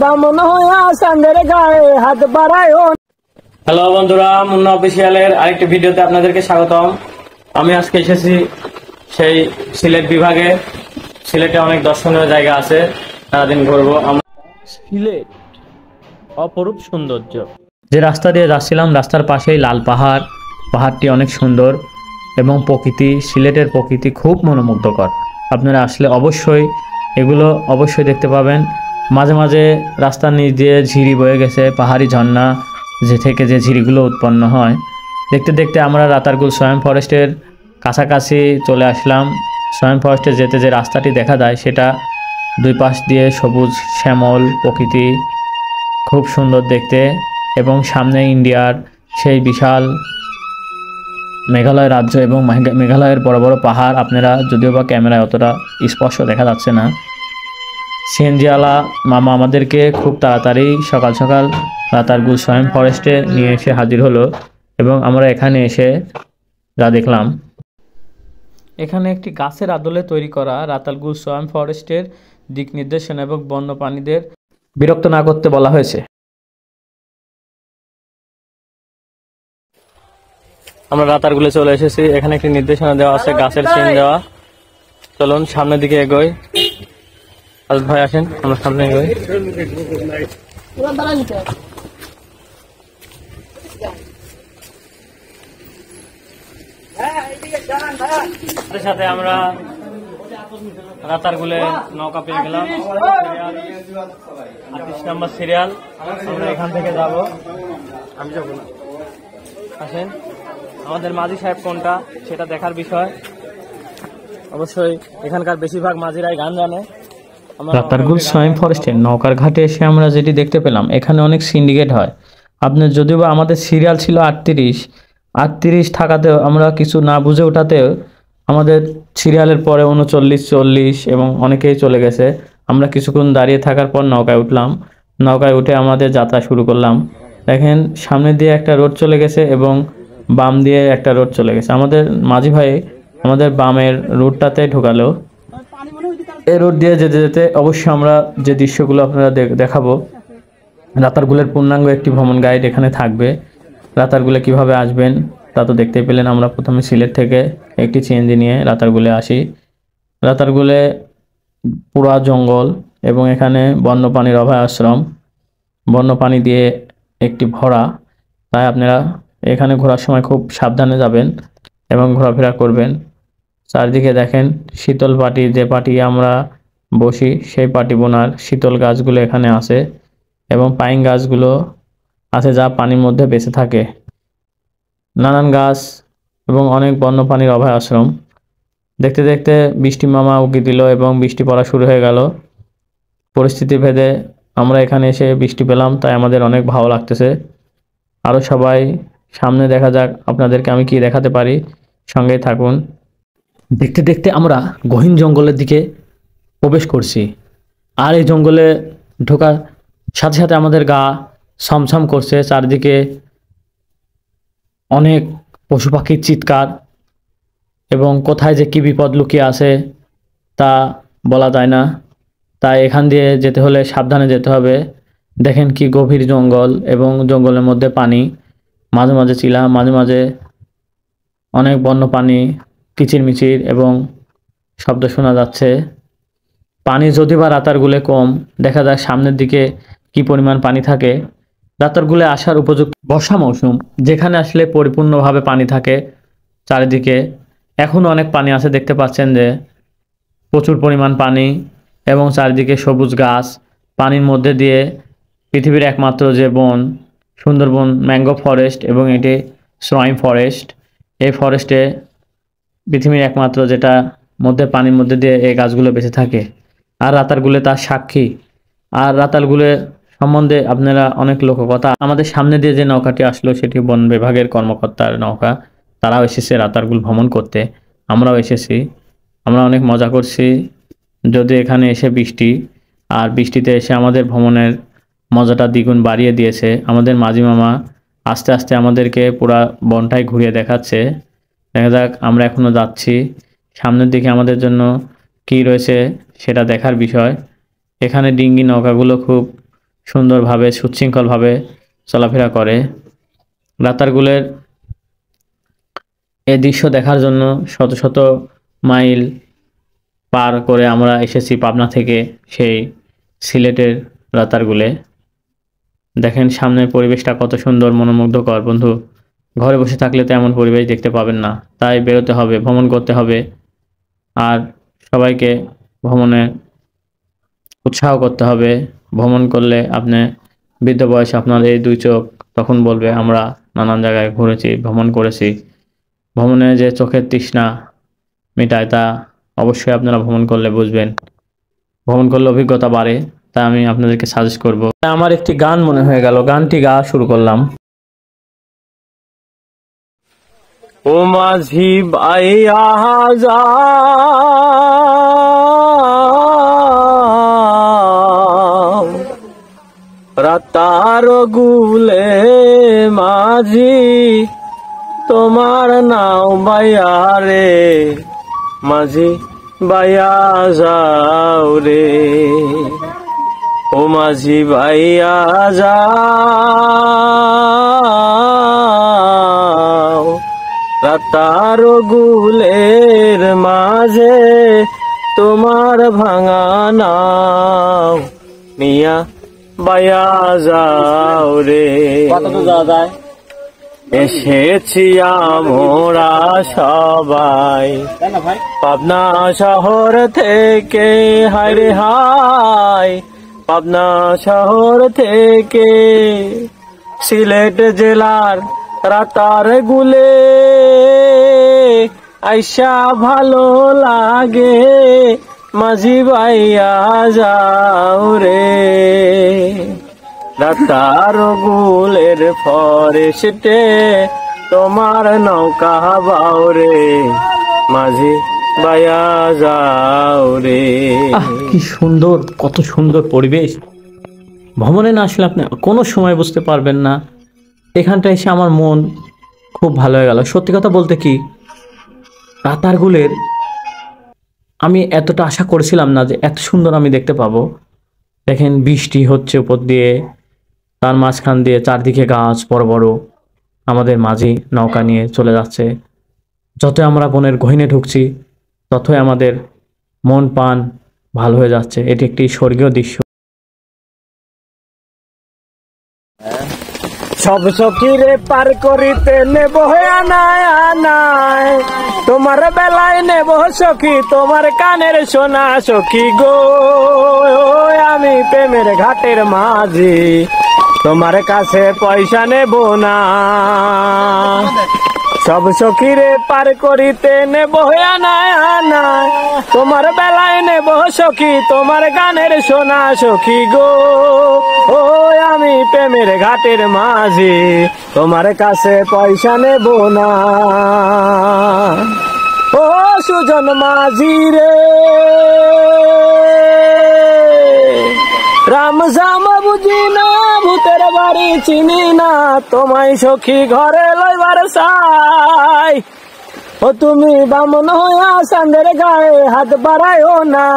বামন হইয়া চাঁদের গায়ে হাত বাড়ায়। হ্যালো বন্ধুরা, মুন্না অফিসিয়ালের আরেকটি ভিডিওতে আপনাদেরকে স্বাগতম। আমি আজকে এসেছি সেই সিলেট বিভাগে। সিলেটে অনেক দর্শনীয় জায়গা আছে, সারাদিন ঘুরবো। সিলেট অপরূপ সৌন্দর্য। যে রাস্তা দিয়ে যাচ্ছিলাম, রাস্তার পাশেই লাল পাহাড়। পাহাড়টি অনেক সুন্দর এবং প্রকৃতি, সিলেটের প্রকৃতি খুব মনোমুগ্ধকর। আপনারা আসলে অবশ্যই এগুলো অবশ্যই দেখতে পাবেন। মাঝে মাঝে রাস্তার নিচ দিয়ে ঝিরি বয়ে গেছে, পাহাড়ি ঝর্ণা যে থেকে যে ঝিরিগুলো উৎপন্ন হয়। দেখতে দেখতে আমরা রাতারগুল সোয়াইম ফরেস্টের কাছাকাছি চলে আসলাম। সোয়াইম ফরেস্টে যেতে যে রাস্তাটি দেখা যায়, সেটা দুই পাশ দিয়ে সবুজ শ্যামল প্রকৃতি, খুব সুন্দর দেখতে। এবং সামনে ইন্ডিয়ার সেই বিশাল মেঘালয় রাজ্য এবং মেঘালয়ের বড় বড় পাহাড়। আপনারা যদিও বা ক্যামেরায় অতটা স্পষ্ট দেখা যাচ্ছে না। সিএনজিওয়ালা মামা আমাদেরকে খুব তাড়াতাড়ি সকাল সকাল রাতারগুল সোয়াইম ফরেস্টে নিয়ে এসে হাজির হলো এবং আমরা এখানে এসে যা দেখলাম, এখানে একটি গাছের আদলে তৈরি করা রাতারগুল সোয়াইম ফরেস্টের দিক নির্দেশনা এবং বন্যপ্রাণীদের বিরক্ত না করতে বলা হয়েছে। আমরা রাতারগুলে চলে এসেছি। এখানে একটি নির্দেশনা দেওয়া আছে, গাছের চেন দেওয়া। চলুন সামনের দিকে এগোই। আজ ভাই আসেন, আমরা সামনে এগোই। সাথে আমরা রাতারগুলে নৌকা পেয়ে গেলাম, 38 নম্বর সিরিয়াল। আমরা এখান থেকে যাব। আমি যাবো না, আসেন। আমাদের মাঝি সাহেব কোনটা সেটা দেখার বিষয়। অবশ্যই এখানকার বেশিরভাগ মাঝিরাই গান জানে। রাতারগুল সোয়াইম ফরেস্টের নৌকার ঘাটে এসে আমরা যেটি দেখতে পেলাম, এখানে অনেক সিন্ডিকেট হয়। আপনার যদিও বা আমাদের সিরিয়াল ছিল 38 থাকাতেও আমরা কিছু না বুঝে ওঠাতেও আমাদের সিরিয়ালের পরে 39, 40 এবং অনেকেই চলে গেছে। আমরা কিছুক্ষণ দাঁড়িয়ে থাকার পর নৌকায় উঠলাম। নৌকায় উঠে আমাদের যাত্রা শুরু করলাম। দেখেন সামনে দিয়ে একটা রোড চলে গেছে এবং বাম দিয়ে একটা রোড চলে গেছে। আমাদের মাঝি ভাই আমাদের বামের রোডটাতে ঢোকালো। এই রোড দিয়ে যেতে যেতে অবশ্যই আমরা যে দৃশ্যগুলো আপনারা দেখাবো। রাতারগুলের পূর্ণাঙ্গ একটি ভ্রমণ গাইড এখানে থাকবে। রাতারগুলে কিভাবে আসবেন তা তো দেখতেই পেলেন। আমরা প্রথমে সিলেট থেকে একটি সিএনজি নিয়ে রাতারগুলে আসি। রাতারগুলে পুরা জঙ্গল এবং এখানে বন্যপ্রাণীর অভয় আশ্রম, বন্যপ্রাণী দিয়ে একটি ভরা। তাই আপনারা এখানে ঘোরার সময় খুব সাবধানে যাবেন এবং ঘোরাফেরা করবেন। চারদিকে দেখেন শীতল পাটি, যে পাটি আমরা বসি সেই পাটি বোনার শীতল গাছগুলো এখানে আছে এবং পাইন গাছগুলো আছে যা পানির মধ্যে বেঁচে থাকে। নানান গাছ এবং অনেক বন্যপ্রাণীর অভয় আশ্রম। দেখতে দেখতে বৃষ্টি মামা উকি দিল এবং বৃষ্টি পড়া শুরু হয়ে গেল। পরিস্থিতি ভেদে আমরা এখানে এসে বৃষ্টি পেলাম, তাই আমাদের অনেক ভালো লাগতেছে। আরও সবাই সামনে দেখা যাক আপনাদেরকে আমি কি দেখাতে পারি, সঙ্গেই থাকুন। দেখতে দেখতে আমরা গহীন জঙ্গলের দিকে প্রবেশ করছি। আর এই জঙ্গলে ঢোকার সাথে সাথে আমাদের গা ছমছম করছে। চারদিকে অনেক পশু পাখির চিৎকার এবং কোথায় যে কী বিপদ লুকিয়ে আছে তা বলা যায় না। তাই এখান দিয়ে যেতে হলে সাবধানে যেতে হবে। দেখেন কি গভীর জঙ্গল এবং জঙ্গলের মধ্যে পানি, মাঝে মাঝে চিলা, মাঝে মাঝে অনেক বন্যপ্রাণী কিচিরমিচির এবং শব্দ শোনা যাচ্ছে। পানি যদি বা রাতারগুলে কম, দেখা যায় সামনের দিকে কি পরিমাণ পানি থাকে। রাতারগুলে আসার উপযুক্ত বর্ষা মৌসুম, যেখানে আসলে পরিপূর্ণভাবে পানি থাকে চারিদিকে। এখনও অনেক পানি আছে, দেখতে পাচ্ছেন যে প্রচুর পরিমাণ পানি এবং চারিদিকে সবুজ গাছ। পানির মধ্যে দিয়ে পৃথিবীর একমাত্র যে বন, সুন্দরবন ম্যাঙ্গো ফরেস্ট এবং এটি সোয়াইম ফরেস্ট। এই ফরেস্টে পৃথিবীর একমাত্র যেটা মধ্যে পানির মধ্যে দিয়ে এই গাছগুলো বেঁচে থাকে। আর রাতারগুলে তার সাক্ষী। আর রাতারগুলে সম্বন্ধে আপনারা অনেক লোককথা। আমাদের সামনে দিয়ে যে নৌকাটি আসলো সেটি বন বিভাগের কর্মকর্তার নৌকা। তারাও এসেছে রাতারগুল ভ্রমণ করতে, আমরাও এসেছি। আমরা অনেক মজা করছি। যদি এখানে এসে বৃষ্টি, আর বৃষ্টিতে এসে আমাদের ভ্রমণের মজাটা দ্বিগুণ বাড়িয়ে দিয়েছে। আমাদের মাঝি মামা আস্তে আস্তে আমাদেরকে পুরা বনটাই ঘুরিয়ে দেখাচ্ছে। দেখা যাক, আমরা এখনও যাচ্ছি। সামনের দিকে আমাদের জন্য কি রয়েছে সেটা দেখার বিষয়। এখানে ডিঙ্গি নৌকাগুলো খুব সুন্দরভাবে সুশৃঙ্খলভাবে চলাফেরা করে। রাতারগুলের এই দৃশ্য দেখার জন্য শত শত মাইল পার করে আমরা এসেছি পাবনা থেকে সেই সিলেটের রাতারগুলে। দেখেন সামনের পরিবেশটা কত সুন্দর, মনোমুগ্ধকর। বন্ধু, ঘরে বসে থাকলে তো এমন পরিবেশ দেখতে পাবেন না, তাই বেরোতে হবে, ভ্রমণ করতে হবে। আর সবাইকে ভ্রমণে উৎসাহ করতে হবে। ভ্রমণ করলে আপনি বৃদ্ধ বয়সে আপনার এই দুই চোখ তখন বলবে আমরা নানান জায়গায় ঘুরেছি, ভ্রমণ করেছি। ভ্রমণে যে চোখের তৃষ্ণা মেটায় তা অবশ্যই আপনারা ভ্রমণ করলে বুঝবেন। ভ্রমণ করলে অভিজ্ঞতা বাড়ে, তাই আমি আপনাদেরকে সাজেস্ট করব। আমার একটি গান মনে হয়ে গেল, গানটি গাওয়া শুরু করলাম। ও মাঝি ভাইয়া যাও রাতার গুলে মাঝি, তোমার নাও বাইয়া রে মাঝি বাইয়া যাও রে। ও মাঝি বাইয়া যাও রাতার গুলের মাঝে, তোমার ভাঙা নাও নিয়া বাইয়া যাও রে। এসেছি আমরা সবাই পাবনা শহর থেকে, হায় রে হায় পাবনা শহর থেকে সিলেট জেলার রাতার গুলে আইসা ভালো লাগে মাঝি ভাইয়া যাও রে। রাতার গুলের ফরেস্টে তোমার নৌকা বাও রে মাঝি ভাইয়া যাও রে। কি সুন্দর, কত সুন্দর পরিবেশ। ভ্রমণে না আসলে আপনি কোনো সময় বুঝতে পারবেন না। এখানটা এসে আমার মন খুব ভালো হয়ে গেল। সত্যি কথা বলতে কি, রাতারগুলের আমি এতটা আশা করেছিলাম না যে এত সুন্দর আমি দেখতে পাবো। দেখেন বৃষ্টি হচ্ছে উপর দিয়ে, তার মাঝখান দিয়ে চারদিকে গাছ বড় বড়, আমাদের মাঝি নৌকা নিয়ে চলে যাচ্ছে। যতই আমরা বনের গহীনে ঢুকছি ততই আমাদের মন প্রাণ ভালো হয়ে যাচ্ছে। এটি একটি স্বর্গীয় দৃশ্য। সব সখীরে পার করিতে নেব আনায় আনায়, তোমার বেলায় নেব সখী তোমার কানের সোনা সখী গো। আমি প্রেমের ঘাটের মাঝি, তোমার কাছে পয়সা নেব না। সব সখীরে পার করিতে নেব আনায় আনায়, তোমার বেলায় নেব সখী তোমার গানের সোনা সখী গো। ও আমি প্রেমের ঘাটের মাঝি, তোমার কাছে পয়সা নেব না। ও সুজন মাঝি রে রাম জাম বুঝি না, ভূতের বাড়ি চিনি না, তোমায় সখী ঘরে লইবার চাই। ও তুমি বামন হইয়া চাঁদের গায়ে হাত বাড়ায়ও না,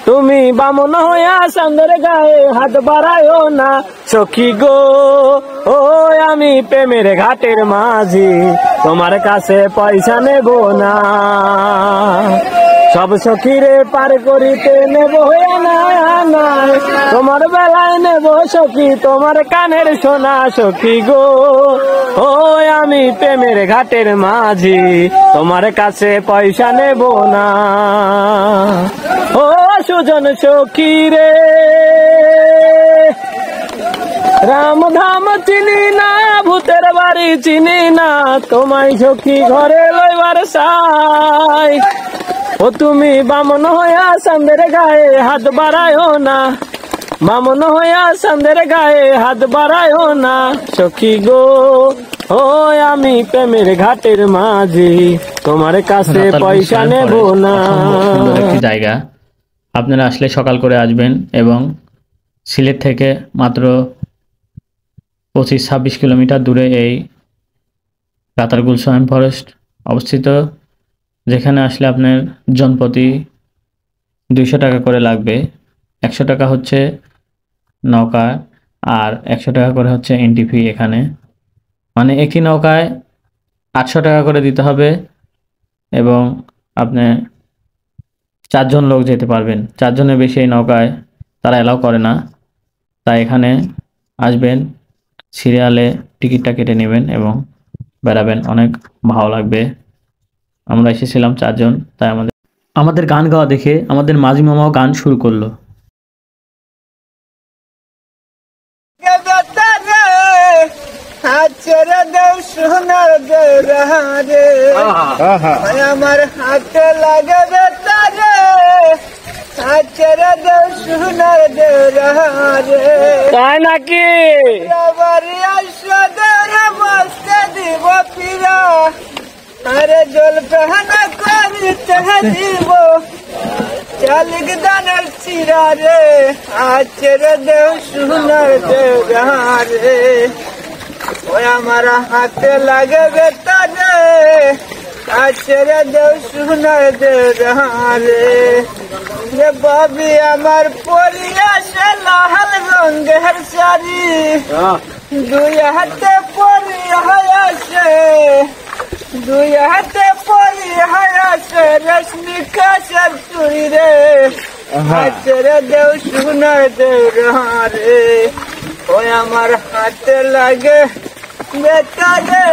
তুমি বামন হইয়া চাঁদের গায়ে হাত বাড়ায়ও না সখী গো। ও আমি প্রেমের ঘাটের মাঝি, তোমার কাছে পয়সা নেব না। সব সখীরে পার করিতে নেব না, তোমার বেলায় নেব সখী তোমার কানের সোনা সখী গো। ও আমি প্রেমের ঘাটের মাঝি, তোমার কাছে পয়সা নেব না। ও সুজন সখী রে রাম ধাম চিনি না, ভূতের বাড়ি চিনি না, তোমায় সখী ঘরে লইবার চাই। ও তুমি বামন হইয়া চাঁদের গায়ে হাত বাড়ায়ও না, বামন হইয়া চাঁদের গায়ে হাত বাড়ায়ও না সখী গো। ও আমি প্রেমের ঘাটের মাঝি, তোমার কাছে পয়সা নেব না। সুন্দর একটি জায়গা, আপনারা আসলে সকাল করে আসবেন। এবং সিলেট থেকে মাত্র 25-26 কিলোমিটার দূরে এই রাতারগুল সোয়াইন ফরেস্ট অবস্থিত, যেখানে আসলে আপনার জনপ্রতি 200 টাকা করে লাগবে। 100 টাকা হচ্ছে নৌকা আর 100 টাকা করে হচ্ছে এন্ট্রি ফি এখানে, মানে একই নৌকায় 800 টাকা করে দিতে হবে এবং আপনি 4 জন লোক যেতে পারবেন। 4 জনের বেশি এই নৌকায় তারা এলাও করে না। তাই এখানে আসবেন, সিরিয়ালে টিকিটটা কেটে নেবেন এবং বেড়াবেন, অনেক ভালো লাগবে। আমরা এসেছিলাম 4 জন, তাই আমাদের গান গাওয়া দেখে আমাদের মাঝি মামাও গান শুরু করলো। আমার হাতে লাগে তারে আচরে দেও সোনার দেওরে তাই নাকি? বাড়ি আসো দেওরে বসতে দিব পিরা আরে জল পেহানা করিতে দিব চালিক দানার চিরা রে আচরে দেও সোনার দেওরে ওই আমার হাতে লাগে তারে আচরে দেও সোনার দেওরে রে বাবি আমার পরিয়াসে লাল রঙের শাড়ি দুই হাতে পরি হায়াসে দুই হাতে পরি হায়াসে রশ্মি কাশের চুরি রে আচরে দেও সোনার দেওরে ওই আমার হাতে লাগে বেটা রে